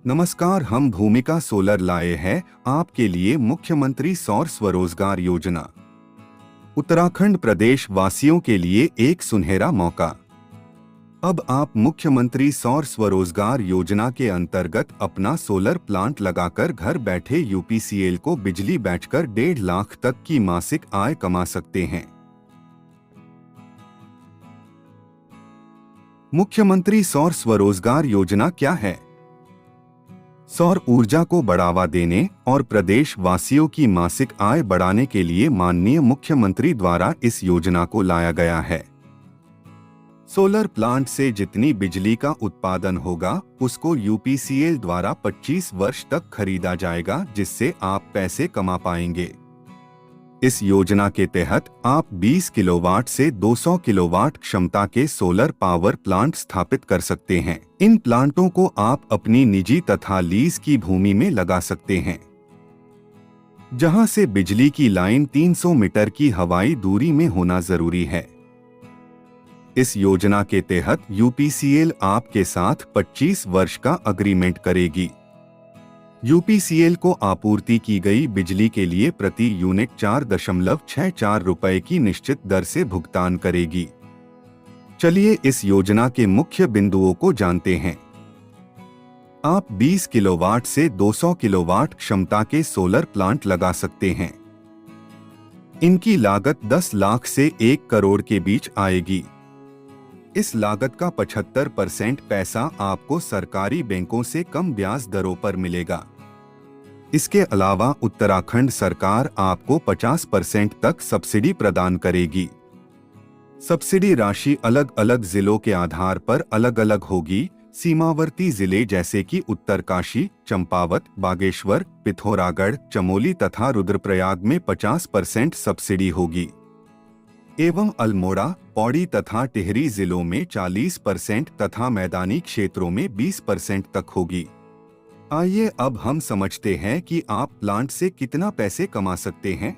नमस्कार, हम भूमिका सोलर लाए हैं आपके लिए मुख्यमंत्री सौर स्वरोजगार योजना। उत्तराखंड प्रदेश वासियों के लिए एक सुनहरा मौका। अब आप मुख्यमंत्री सौर स्वरोजगार योजना के अंतर्गत अपना सोलर प्लांट लगाकर घर बैठे यूपीसीएल को बिजली बेचकर 1.5 लाख तक की मासिक आय कमा सकते हैं। मुख्यमंत्री सौर स्वरोजगार योजना क्या है? सौर ऊर्जा को बढ़ावा देने और प्रदेश वासियों की मासिक आय बढ़ाने के लिए माननीय मुख्यमंत्री द्वारा इस योजना को लाया गया है। सोलर प्लांट से जितनी बिजली का उत्पादन होगा उसको यूपीसीएल द्वारा 25 वर्ष तक खरीदा जाएगा, जिससे आप पैसे कमा पाएंगे। इस योजना के तहत आप 20 किलोवाट से 200 किलोवाट क्षमता के सोलर पावर प्लांट स्थापित कर सकते हैं। इन प्लांटों को आप अपनी निजी तथा लीज की भूमि में लगा सकते हैं, जहां से बिजली की लाइन 300 मीटर की हवाई दूरी में होना जरूरी है। इस योजना के तहत यूपीसीएल आपके साथ 25 वर्ष का अग्रीमेंट करेगी। यूपीसीएल को आपूर्ति की गई बिजली के लिए प्रति यूनिट 4.64 रुपए की निश्चित दर से भुगतान करेगी। चलिए इस योजना के मुख्य बिंदुओं को जानते हैं। आप 20 किलोवाट से 200 किलोवाट क्षमता के सोलर प्लांट लगा सकते हैं। इनकी लागत 10 लाख से 1 करोड़ के बीच आएगी। इस लागत का 75% पैसा आपको सरकारी बैंकों से कम ब्याज दरों पर मिलेगा। इसके अलावा उत्तराखंड सरकार आपको 50% तक सब्सिडी प्रदान करेगी। सब्सिडी राशि अलग अलग जिलों के आधार पर अलग अलग होगी। सीमावर्ती जिले जैसे कि उत्तरकाशी, चंपावत, बागेश्वर, पिथौरागढ़, चमोली तथा रुद्रप्रयाग में 50% सब्सिडी होगी एवं अल्मोड़ा, पौड़ी तथा टिहरी जिलों में 40% तथा मैदानी क्षेत्रों में 20% तक होगी। आइए अब हम समझते हैं कि आप प्लांट से कितना पैसे कमा सकते हैं।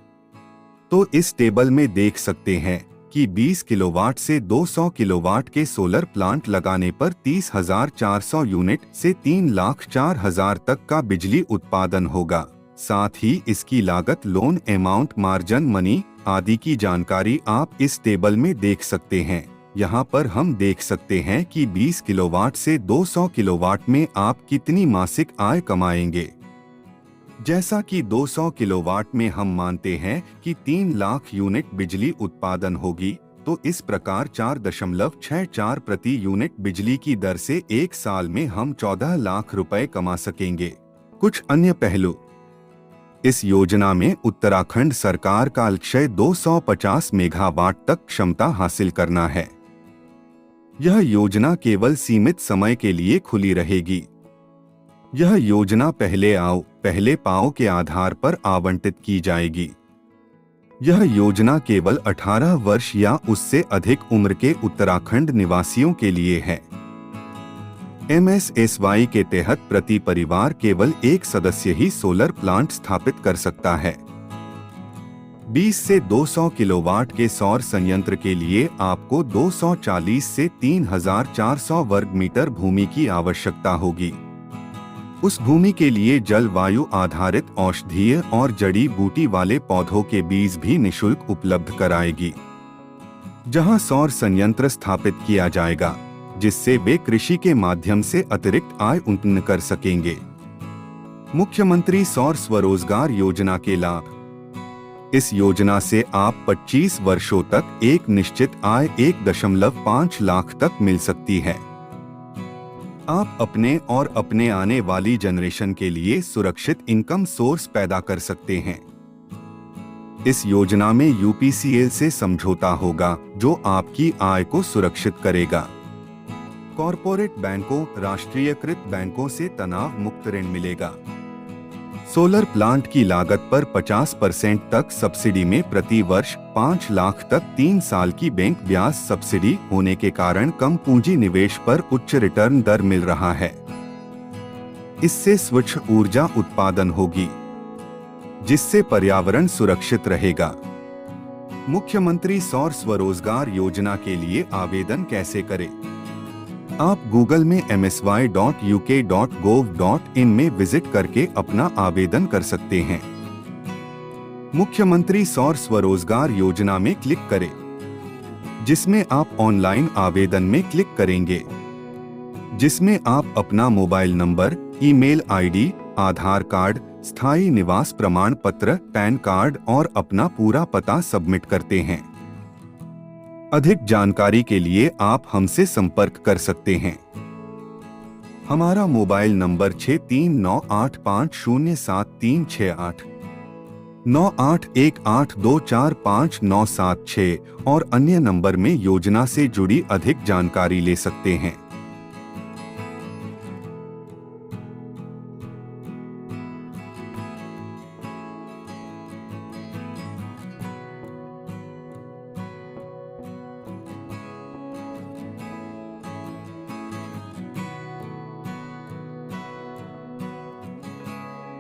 तो इस टेबल में देख सकते हैं कि 20 किलोवाट से 200 किलोवाट के सोलर प्लांट लगाने पर 30,400 यूनिट से 3,04,000 तक का बिजली उत्पादन होगा। साथ ही इसकी लागत, लोन अमाउंट, मार्जिन मनी आदि की जानकारी आप इस टेबल में देख सकते हैं। यहाँ पर हम देख सकते हैं कि 20 किलोवाट से 200 किलोवाट में आप कितनी मासिक आय कमाएंगे। जैसा कि 200 किलोवाट में हम मानते हैं कि 3 लाख यूनिट बिजली उत्पादन होगी, तो इस प्रकार 4.64 प्रति यूनिट बिजली की दर से 1 साल में हम 14 लाख रुपए कमा सकेंगे। कुछ अन्य पहलू। इस योजना में उत्तराखंड सरकार का लक्ष्य 250 मेगावाट तक क्षमता हासिल करना है। यह योजना केवल सीमित समय के लिए खुली रहेगी। यह योजना पहले आओ पहले पाओ के आधार पर आवंटित की जाएगी। यह योजना केवल 18 वर्ष या उससे अधिक उम्र के उत्तराखंड निवासियों के लिए है। MSSY के तहत प्रति परिवार केवल एक सदस्य ही सोलर प्लांट स्थापित कर सकता है। 20 से 200 किलोवाट के सौर संयंत्र के लिए आपको 240 से 3,400 वर्ग मीटर भूमि की आवश्यकता होगी। उस भूमि के लिए जलवायु आधारित औषधीय और जड़ी बूटी वाले पौधों के बीज भी निशुल्क उपलब्ध कराएगी, जहां सौर संयंत्र स्थापित किया जाएगा, जिससे वे कृषि के माध्यम से अतिरिक्त आय उत्पन्न कर सकेंगे। मुख्यमंत्री सौर स्वरोजगार योजना के लाभ। इस योजना से आप 25 वर्षों तक एक निश्चित आय 1.5 लाख तक मिल सकती है। आप अपने और अपने आने वाली जनरेशन के लिए सुरक्षित इनकम सोर्स पैदा कर सकते हैं। इस योजना में यूपीसीएल से समझौता होगा, जो आपकी आय को सुरक्षित करेगा। कॉरपोरेट बैंकों, राष्ट्रीयकृत बैंकों से तनाव मुक्त ऋण मिलेगा। सोलर प्लांट की लागत पर 50% तक सब्सिडी में प्रति वर्ष 5 लाख तक 3 साल की बैंक ब्याज सब्सिडी होने के कारण कम पूंजी निवेश पर उच्च रिटर्न दर मिल रहा है। इससे स्वच्छ ऊर्जा उत्पादन होगी, जिससे पर्यावरण सुरक्षित रहेगा। मुख्यमंत्री सौर स्वरोजगार योजना के लिए आवेदन कैसे करें? आप गूगल में msy.uk.gov.in में विजिट करके अपना आवेदन कर सकते हैं। मुख्यमंत्री सौर स्वरोजगार योजना में क्लिक करें, जिसमें आप ऑनलाइन आवेदन में क्लिक करेंगे, जिसमें आप अपना मोबाइल नंबर, ईमेल आईडी, आधार कार्ड, स्थायी निवास प्रमाण पत्र, पैन कार्ड और अपना पूरा पता सबमिट करते हैं। अधिक जानकारी के लिए आप हमसे संपर्क कर सकते हैं। हमारा मोबाइल नंबर 6398507368, 9818245976 और अन्य नंबर में योजना से जुड़ी अधिक जानकारी ले सकते हैं।